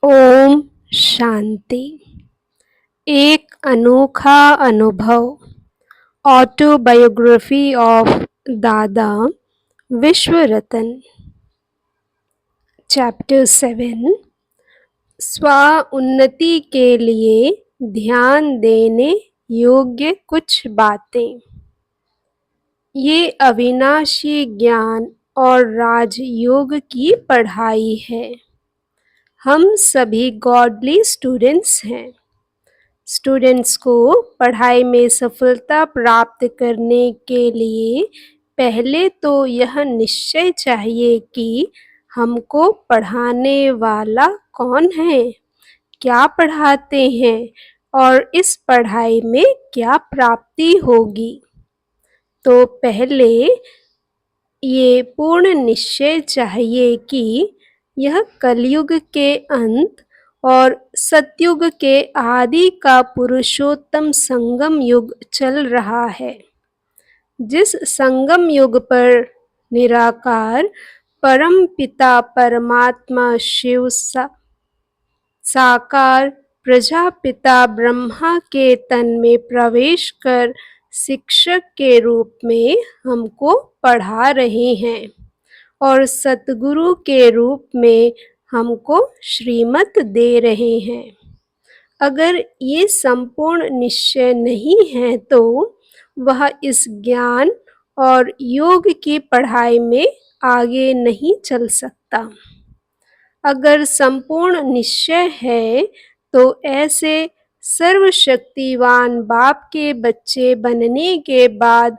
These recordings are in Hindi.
ओम शांति। एक अनोखा अनुभव। ऑटोबायोग्राफी ऑफ दादा विश्व रतन। चैप्टर 7। स्व उन्नति के लिए ध्यान देने योग्य कुछ बातें। ये अविनाशी ज्ञान और राजयोग की पढ़ाई है। हम सभी गॉडली स्टूडेंट्स हैं। स्टूडेंट्स को पढ़ाई में सफलता प्राप्त करने के लिए पहले तो यह निश्चय चाहिए कि हमको पढ़ाने वाला कौन है, क्या पढ़ाते हैं और इस पढ़ाई में क्या प्राप्ति होगी। तो पहले ये पूर्ण निश्चय चाहिए कि यह कलयुग के अंत और सतयुग के आदि का पुरुषोत्तम संगम युग चल रहा है। जिस संगम युग पर निराकार परम पिता परमात्मा शिव साकार प्रजापिता ब्रह्मा के तन में प्रवेश कर शिक्षक के रूप में हमको पढ़ा रहे हैं और सतगुरु के रूप में हमको श्रीमत दे रहे हैं। अगर ये संपूर्ण निश्चय नहीं है तो वह इस ज्ञान और योग की पढ़ाई में आगे नहीं चल सकता। अगर संपूर्ण निश्चय है तो ऐसे सर्वशक्तिवान बाप के बच्चे बनने के बाद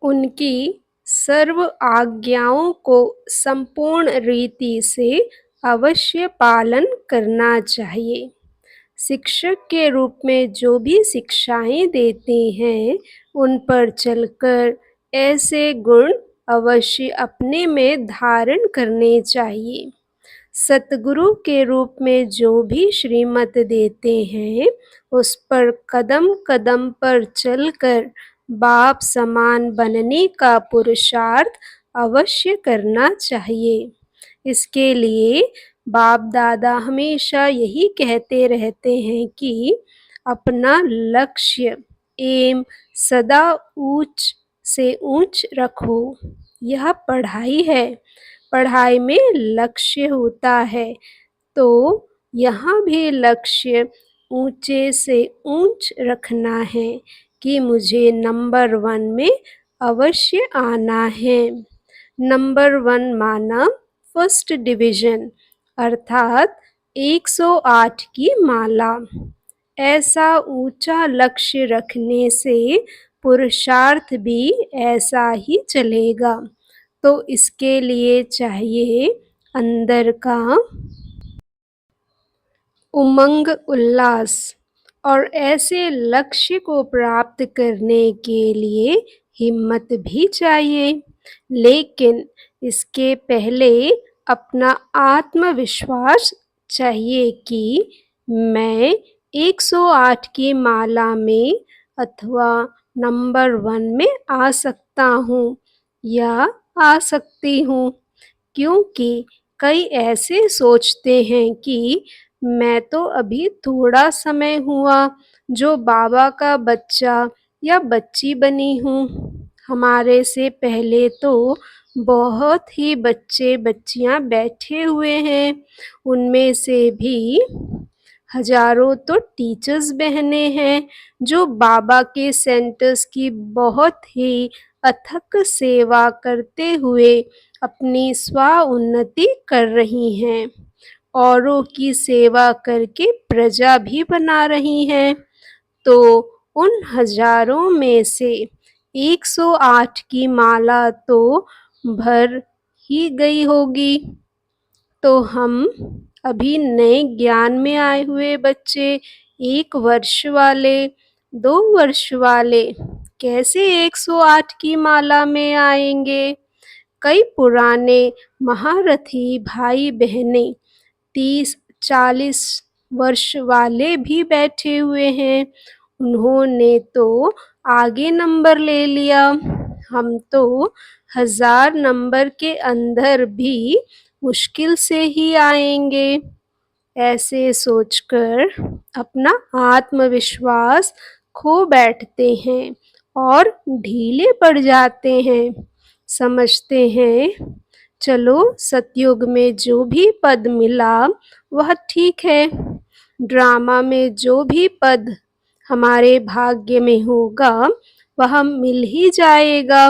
उनकी सर्व आज्ञाओं को संपूर्ण रीति से अवश्य पालन करना चाहिए। शिक्षक के रूप में जो भी शिक्षाएं देते हैं उन पर चलकर ऐसे गुण अवश्य अपने में धारण करने चाहिए। सतगुरु के रूप में जो भी श्रीमत देते हैं उस पर कदम कदम पर चलकर बाप समान बनने का पुरुषार्थ अवश्य करना चाहिए। इसके लिए बाप दादा हमेशा यही कहते रहते हैं कि अपना लक्ष्य एम सदा ऊंच से ऊंच रखो। यह पढ़ाई है, पढ़ाई में लक्ष्य होता है, तो यहाँ भी लक्ष्य ऊंचे से ऊंच रखना है कि मुझे नंबर 1 में अवश्य आना है। नंबर 1 माना फर्स्ट डिवीजन अर्थात 108 की माला। ऐसा ऊंचा लक्ष्य रखने से पुरुषार्थ भी ऐसा ही चलेगा। तो इसके लिए चाहिए अंदर का उमंग उल्लास और ऐसे लक्ष्य को प्राप्त करने के लिए हिम्मत भी चाहिए। लेकिन इसके पहले अपना आत्मविश्वास चाहिए कि मैं 108 की माला में अथवा नंबर 1 में आ सकता हूँ या आ सकती हूँ। क्योंकि कई ऐसे सोचते हैं कि मैं तो अभी थोड़ा समय हुआ जो बाबा का बच्चा या बच्ची बनी हूँ। हमारे से पहले तो बहुत ही बच्चे बच्चियाँ बैठे हुए हैं। उनमें से भी हजारों तो टीचर्स बहनें हैं जो बाबा के सेंटर्स की बहुत ही अथक सेवा करते हुए अपनी स्व उन्नति कर रही हैं। औरों की सेवा करके प्रजा भी बना रही हैं। तो उन हजारों में से 108 की माला तो भर ही गई होगी। तो हम अभी नए ज्ञान में आए हुए बच्चे 1 वर्ष वाले 2 वर्ष वाले कैसे 108 की माला में आएंगे। कई पुराने महारथी भाई बहनें 30-40 वर्ष वाले भी बैठे हुए हैं। उन्होंने तो आगे नंबर ले लिया। हम तो 1000 नंबर के अंदर भी मुश्किल से ही आएंगे। ऐसे सोचकर अपना आत्मविश्वास खो बैठते हैं और ढीले पड़ जाते हैं। समझते हैं चलो सतयुग में जो भी पद मिला वह ठीक है। ड्रामा में जो भी पद हमारे भाग्य में होगा वह मिल ही जाएगा।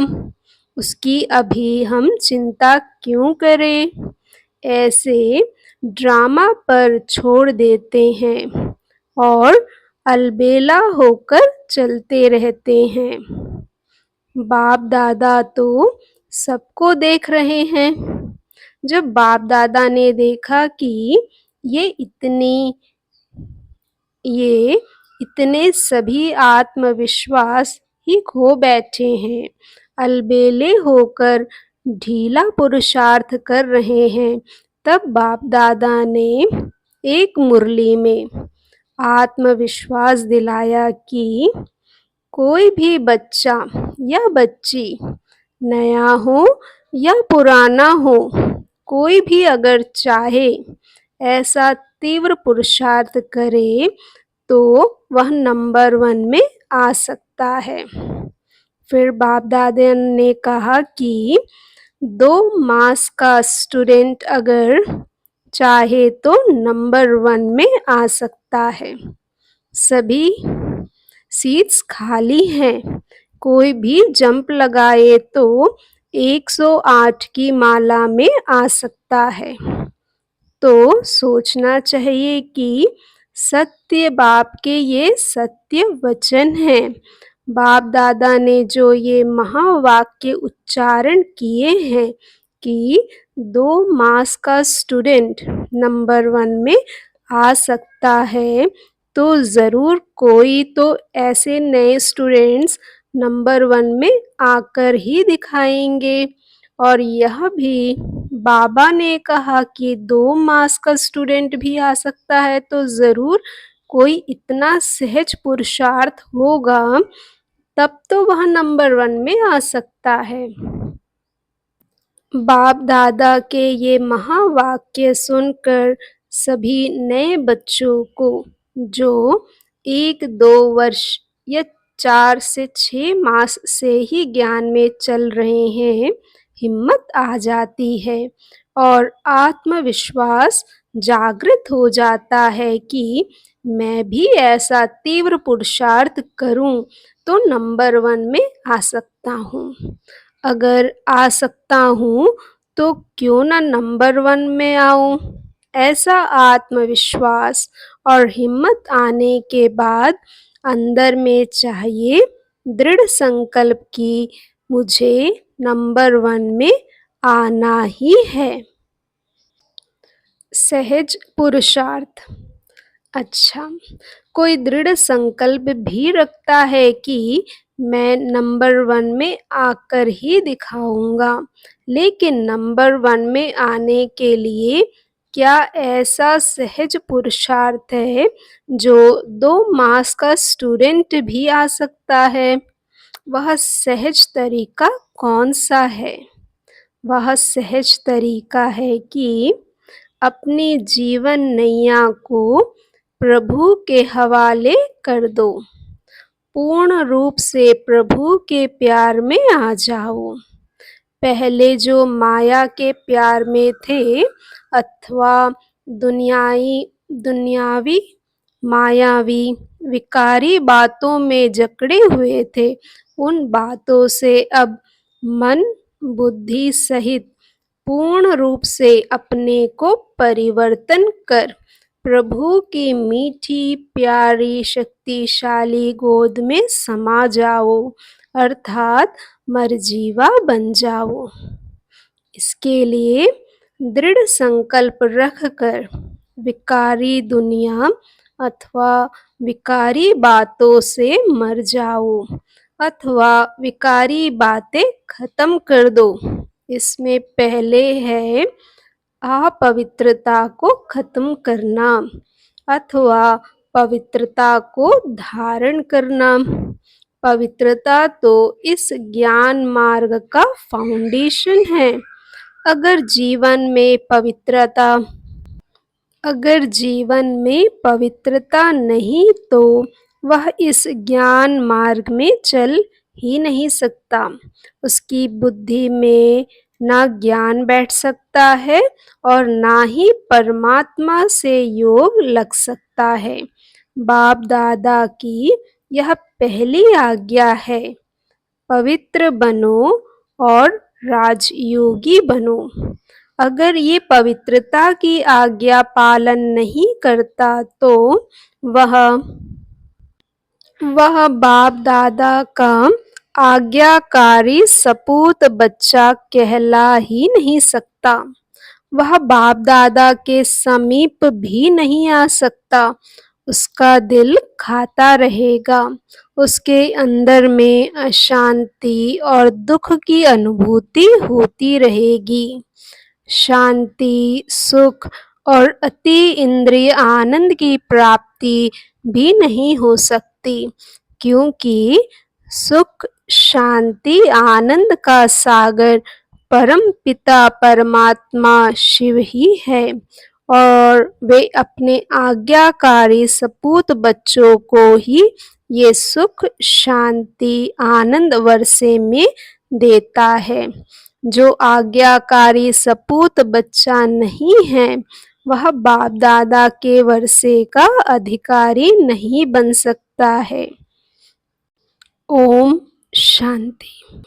उसकी अभी हम चिंता क्यों करें? ऐसे ड्रामा पर छोड़ देते हैं और अलबेला होकर चलते रहते हैं। बाप दादा तो सबको देख रहे हैं। जब बाप दादा ने देखा कि ये ये इतने सभी आत्मविश्वास ही खो बैठे हैं, अलबेले होकर ढीला पुरुषार्थ कर रहे हैं, तब बाप दादा ने एक मुरली में आत्मविश्वास दिलाया कि कोई भी बच्चा या बच्ची नया हो या पुराना हो, कोई भी अगर चाहे ऐसा तीव्र पुरुषार्थ करे तो वह नंबर 1 में आ सकता है। फिर बाप दादा ने कहा कि 2 मास का स्टूडेंट अगर चाहे तो नंबर 1 में आ सकता है। सभी सीट्स खाली हैं। कोई भी जंप लगाए तो 108 की माला में आ सकता है। तो सोचना चाहिए कि सत्य बाप के ये सत्य वचन हैं। बाप दादा ने जो ये महावाक्य उच्चारण किए हैं कि 2 मास का स्टूडेंट नंबर 1 में आ सकता है, तो ज़रूर कोई तो ऐसे नए स्टूडेंट्स नंबर 1 में आकर ही दिखाएंगे। और यह भी बाबा ने कहा कि 2 मास का स्टूडेंट भी आ सकता है, तो ज़रूर कोई इतना सहज पुरुषार्थ होगा, तब तो वह नंबर 1 में आ सकता है। बाप दादा के ये महावाक्य सुनकर सभी नए बच्चों को जो 1-2 वर्ष या 4 से 6 मास से ही ज्ञान में चल रहे हैं, हिम्मत आ जाती है और आत्मविश्वास जागृत हो जाता है कि मैं भी ऐसा तीव्र पुरुषार्थ करूं तो नंबर 1 में आ सकता हूँ। अगर आ सकता हूँ तो क्यों ना नंबर 1 में आऊँ। ऐसा आत्मविश्वास और हिम्मत आने के बाद अंदर में चाहिए दृढ़ संकल्प कि मुझे नंबर 1 में आना ही है। सहज पुरुषार्थ। अच्छा, कोई दृढ़ संकल्प भी रखता है कि मैं नंबर 1 में आकर ही दिखाऊंगा, लेकिन नंबर 1 में आने के लिए क्या ऐसा सहज पुरुषार्थ है जो 2 मास का स्टूडेंट भी आ सकता है? वह सहज तरीका कौन सा है? वह सहज तरीका है कि अपनी जीवन नैया को प्रभु के हवाले कर दो। पूर्ण रूप से प्रभु के प्यार में आ जाओ। पहले जो माया के प्यार में थे अथवा दुनियावी मायावी विकारी बातों में जकड़े हुए थे, उन बातों से अब मन बुद्धि सहित पूर्ण रूप से अपने को परिवर्तन कर प्रभु की मीठी प्यारी शक्तिशाली गोद में समा जाओ, अर्थात मरजीवा बन जाओ। इसके लिए दृढ़ संकल्प रखकर विकारी दुनिया अथवा विकारी बातों से मर जाओ अथवा विकारी बातें खत्म कर दो। इसमें पहले है अपवित्रता को खत्म करना अथवा पवित्रता को धारण करना। पवित्रता तो इस ज्ञान मार्ग का फाउंडेशन है। अगर जीवन में पवित्रता अगर जीवन में पवित्रता नहीं तो वह इस ज्ञान मार्ग में चल ही नहीं सकता। उसकी बुद्धि में ना ज्ञान बैठ सकता है और ना ही परमात्मा से योग लग सकता है। बाप दादा की यह पहली आज्ञा है, पवित्र बनो और राजयोगी बनो। अगर ये पवित्रता की आज्ञा पालन नहीं करता तो वह बाप दादा का आज्ञाकारी सपूत बच्चा कहला ही नहीं सकता। वह बाप दादा के समीप भी नहीं आ सकता। उसका दिल खाता रहेगा। उसके अंदर में अशांति और दुख की अनुभूति होती रहेगी। शांति, सुख और अति इंद्रिय आनंद की प्राप्ति भी नहीं हो सकती, क्योंकि सुख, शांति, आनंद का सागर परम पिता परमात्मा शिव ही है और वे अपने आज्ञाकारी सपूत बच्चों को ही ये सुख, शांति, आनंद वर्षे में देता है। जो आज्ञाकारी सपूत बच्चा नहीं है वह बाप दादा के वर्षे का अधिकारी नहीं बन सकता है। ओम शांति।